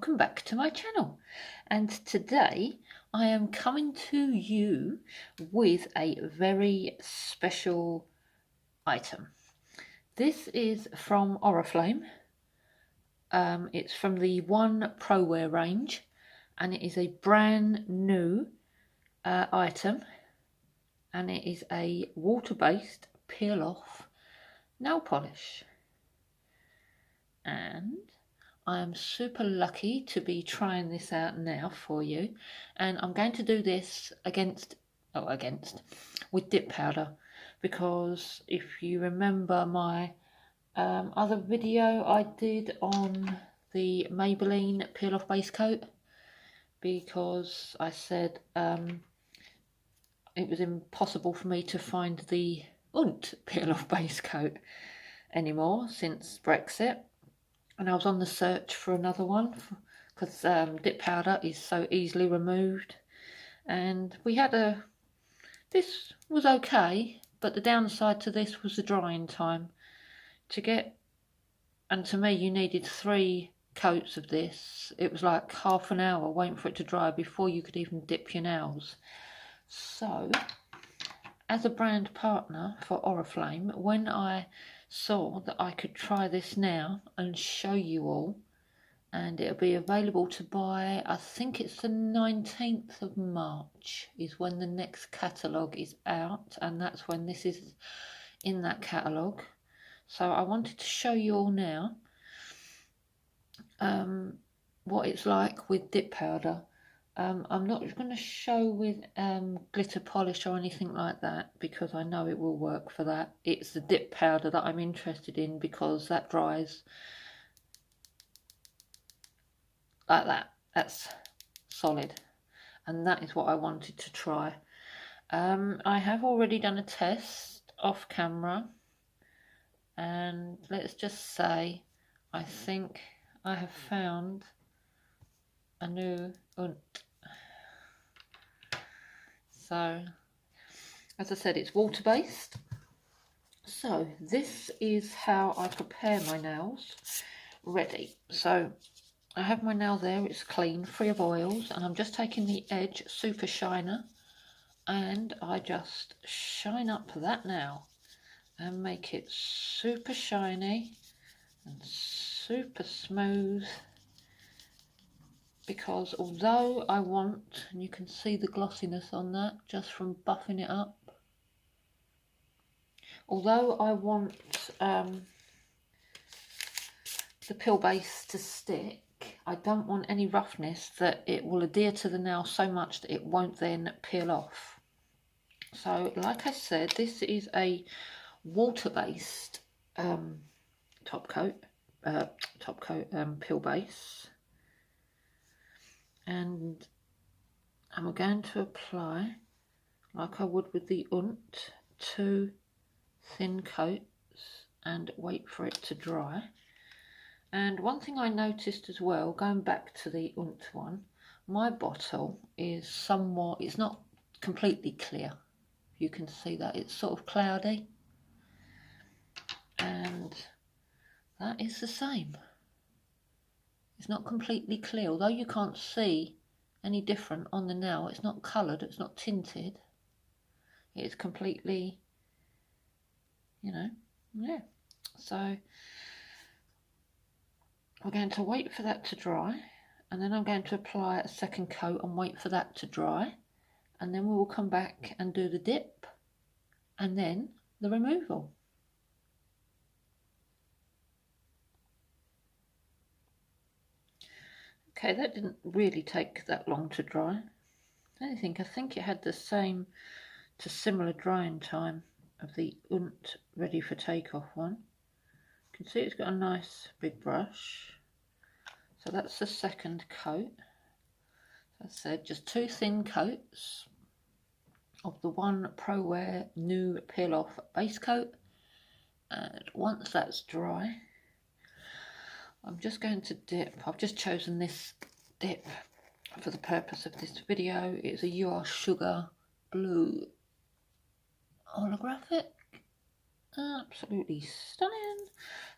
welcome back to my channel. And today I am coming to you with a very special item. This is from Oriflame. It's from the One Pro Wear range, and it is a brand new item, and it is a water-based peel-off nail polish. And I am super lucky to be trying this out now for you, and I'm going to do this with dip powder, because if you remember my other video I did on the Maybelline peel off base coat, because I said it was impossible for me to find the peel off base coat anymore since Brexit. And I was on the search for another one, because dip powder is so easily removed. And we had this was okay, but the downside to this was the drying time. And to me you needed 3 coats of this. It was like half an hour waiting for it to dry before you could even dip your nails. So, as a brand partner for Oriflame, when I saw that I could try this now and show you all, and it'll be available to buy, I think it's the 19th of March is when the next catalogue is out, and that's when this is in that catalogue. So I wanted to show you all now what it's like with dip powder. I'm not going to show with glitter polish or anything like that, because I know it will work for that. It's the dip powder that I'm interested in, because that dries like that. That's solid, and that is what I wanted to try. I have already done a test off camera, and let's just say I think I have found a new So, as I said, it's water-based. So, this is how I prepare my nails ready. So, I have my nail there, it's clean, free of oils, and I'm just taking the Edge Super Shiner, and I just shine up that nail and make it super shiny and super smooth. Because although I want, and you can see the glossiness on that just from buffing it up, although I want the peel base to stick, I don't want any roughness that it will adhere to the nail so much that it won't then peel off. So like I said, this is a water-based top coat peel base. And I'm going to apply, like I would with the 2 thin coats and wait for it to dry. And one thing I noticed as well, going back to the one, my bottle is somewhat, it's not completely clear. You can see that it's sort of cloudy, and that is the same. It's not completely clear, although you can't see any different on the nail. It's not coloured, it's not tinted. It's completely, yeah. So we're going to wait for that to dry, and then I'm going to apply a second coat and wait for that to dry, and then we will come back and do the dip and then the removal. Okay, that didn't really take that long to dry. I think it had the same to similar drying time of the ready for takeoff one. You can see it's got a nice big brush. So that's the second coat. As I said, just 2 thin coats of the One Pro Wear new peel off base coat. And once that's dry, I'm just going to dip. I've just chosen this dip for the purpose of this video. It's a You Are Sugar blue holographic. Absolutely stunning.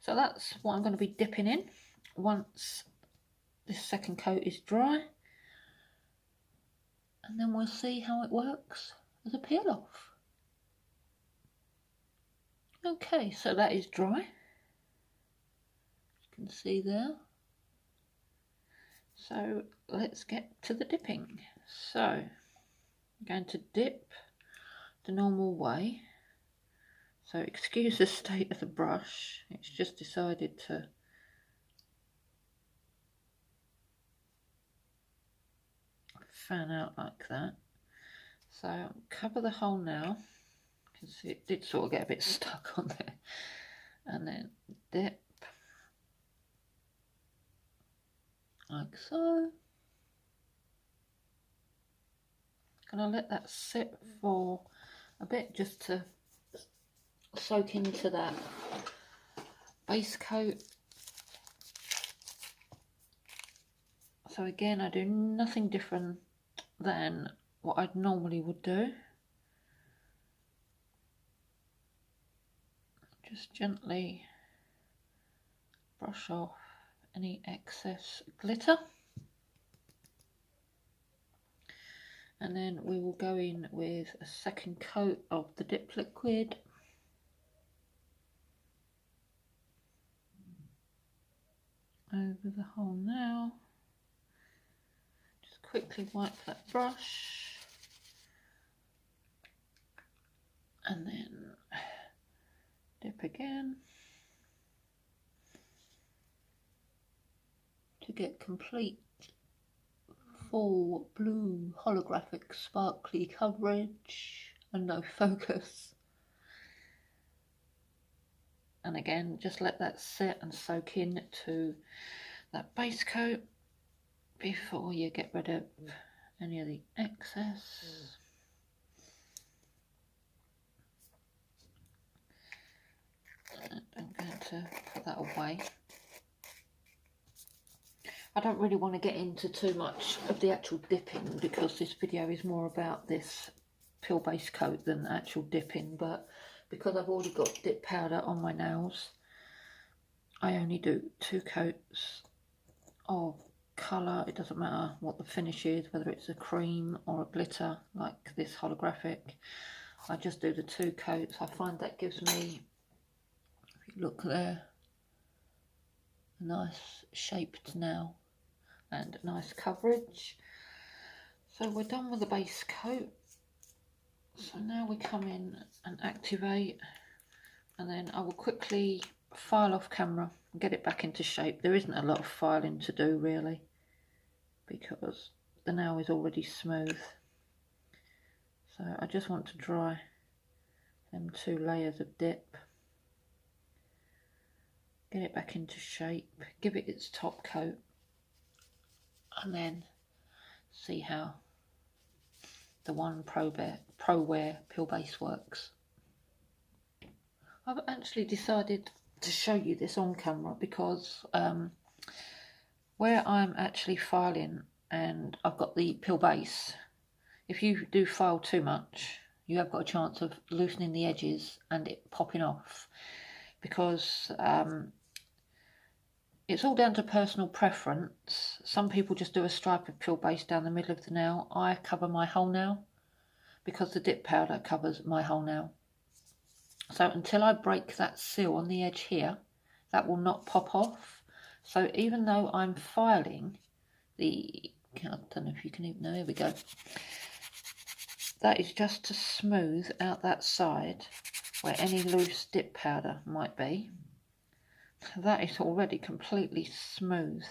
So that's what I'm going to be dipping in once this second coat is dry, and then we'll see how it works as a peel off. Okay, so that is dry. You can see there. So let's get to the dipping. So I'm going to dip the normal way. So excuse the state of the brush, it's just decided to fan out like that. So cover the hole now. You can see it did sort of get a bit stuck on there. And then dip like so. Gonna let that sit for a bit just to soak into that base coat. So again, I do nothing different than what I normally would do. Just gently brush off any excess glitter. And then we will go in with a second coat of the dip liquid. Over the hole now. Just quickly wipe that brush. And then dip again. To get complete full blue holographic sparkly coverage and no focus. And again, just let that sit and soak in to that base coat before you get rid of any of the excess. And I'm going to put that away. I don't really want to get into too much of the actual dipping because this video is more about this peel base coat than actual dipping, but because I've already got dip powder on my nails, I only do 2 coats of colour. It doesn't matter what the finish is, whether it's a cream or a glitter like this holographic. I just do the 2 coats. I find that gives me, if you look there, a nice shaped nail and nice coverage. So we're done with the base coat. So now we come in and activate, and then I will quickly file off camera and get it back into shape. There isn't a lot of filing to do really because the nail is already smooth. So I just want to dry them 2 layers of dip, get it back into shape, give it its top coat, and then see how the One Pro Wear Peel Base works. I've actually decided to show you this on camera because where I'm actually filing and I've got the peel base, if you do file too much, you have got a chance of loosening the edges and it popping off, because it's all down to personal preference. Some people just do a stripe of peel base down the middle of the nail. I cover my whole nail because the dip powder covers my whole nail. So until I break that seal on the edge here, that will not pop off. So even though I'm filing the, I don't know if you can even, no, here we go. That is just to smooth out that side where any loose dip powder might be. That is already completely smooth.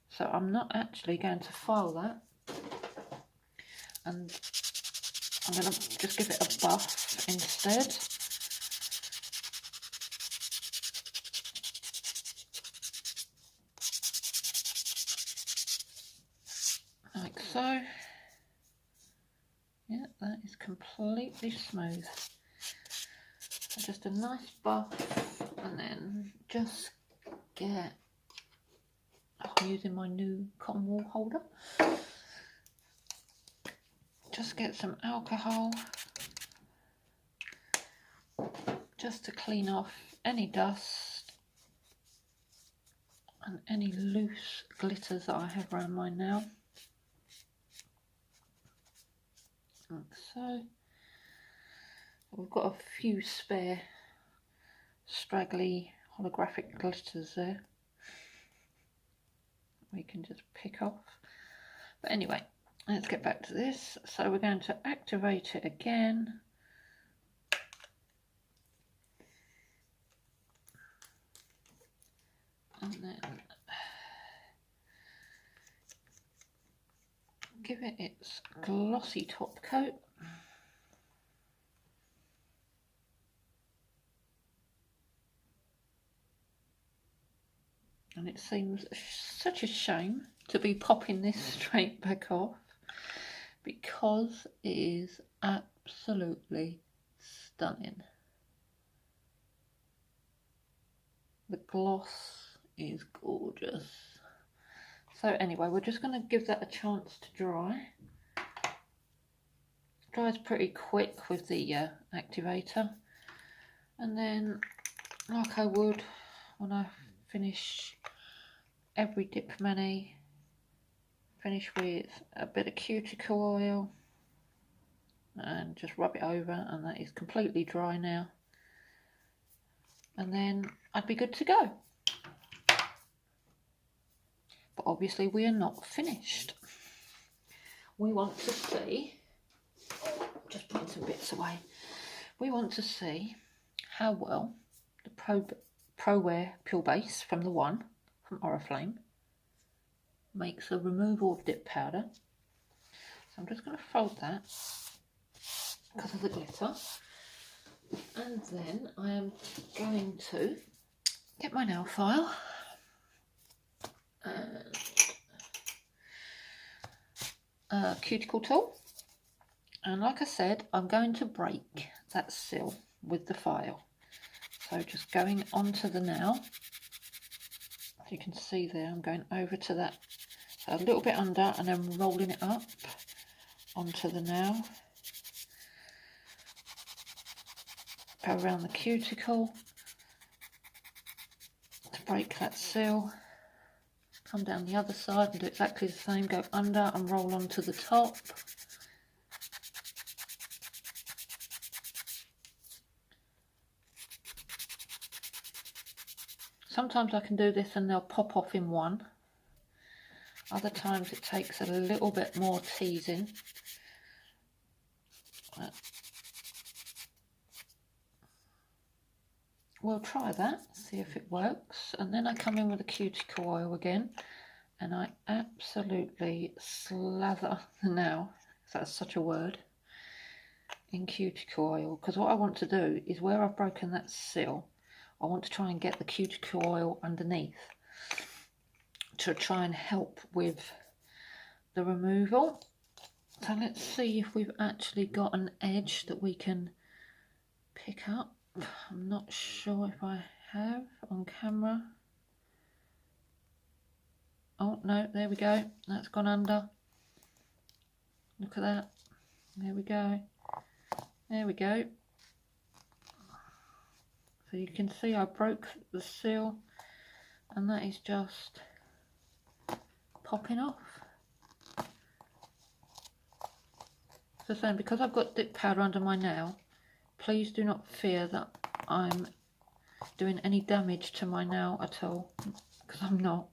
So I'm not actually going to file that. And I'm going to just give it a buff instead. Like so. Yeah, that is completely smooth. So just a nice buff, and then just get, I'm using my new cotton wool holder. Just get some alcohol just to clean off any dust and any loose glitters that I have around my nail, like so. We've got a few spare straggly holographic glitters there we can just pick off. But anyway, let's get back to this. So we're going to activate it again. And then give it its glossy top coat. And it seems such a shame to be popping this straight back off, because it is absolutely stunning. The gloss is gorgeous. So anyway, we're just going to give that a chance to dry. Dries pretty quick with the activator. And then, like I would when I finish every dip mani, finish with a bit of cuticle oil and just rub it over, and that is completely dry now. And then I'd be good to go. But obviously we are not finished. We want to see, just putting some bits away, we want to see how well the Pro Wear Pure Base from the one from Oriflame makes a removal of dip powder. So I'm just going to fold that because of the glitter, and then I am going to get my nail file and a cuticle tool, and like I said, I'm going to break that seal with the file. So just going onto the nail, as you can see there, I'm going over to that, so a little bit under, and then rolling it up onto the nail. Go around the cuticle to break that seal. Come down the other side and do exactly the same. Go under and roll onto the top. Sometimes I can do this and they'll pop off in one. Other times it takes a little bit more teasing. We'll try that, see if it works. And then I come in with the cuticle oil again, and I absolutely slather the nail, if that's such a word, in cuticle oil. Because what I want to do is, where I've broken that seal, I want to try and get the cuticle oil underneath to try and help with the removal. So let's see if we've actually got an edge that we can pick up. I'm not sure if I have on camera. Oh no, there we go, that's gone under. Look at that, there we go, there we go. So you can see I broke the seal, and that is just popping off. So saying, because I've got dip powder under my nail, please do not fear that I'm doing any damage to my nail at all, because I'm not.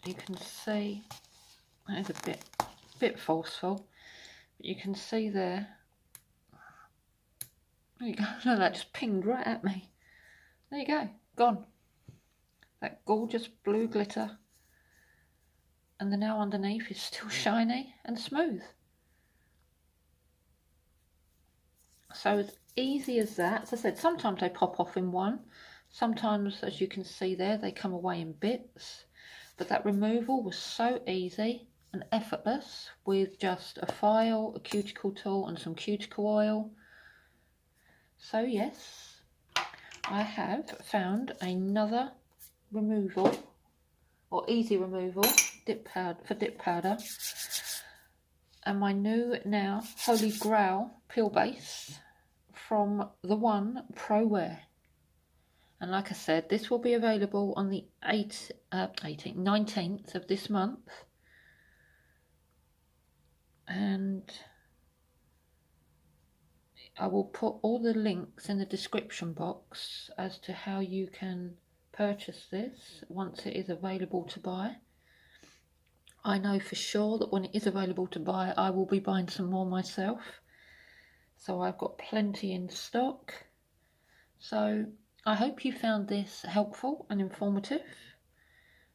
You can see that is a bit forceful, but you can see there. There you go. No, that just pinged right at me. There you go, gone. That gorgeous blue glitter, and the nail underneath is still shiny and smooth. So as easy as that. As I said, sometimes they pop off in one. Sometimes, as you can see there, they come away in bits. But that removal was so easy and effortless with just a file, a cuticle tool and some cuticle oil. So yes, I have found another removal, or easy removal, dip powder, and my new now Holy Grail Peel Base from the one Pro Wear. And like I said, this will be available on the 19th of this month. And I will put all the links in the description box as to how you can purchase this once it is available to buy. I know for sure that when it is available to buy, I will be buying some more myself. So I've got plenty in stock. So I hope you found this helpful and informative.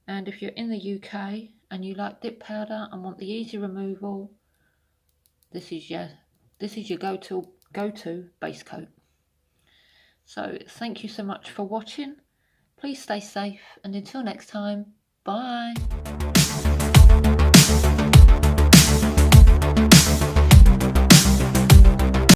And if you're in the UK and you like dip powder and want the easy removal, this is your go-to base coat. So thank you so much for watching. Please stay safe, and until next time, bye.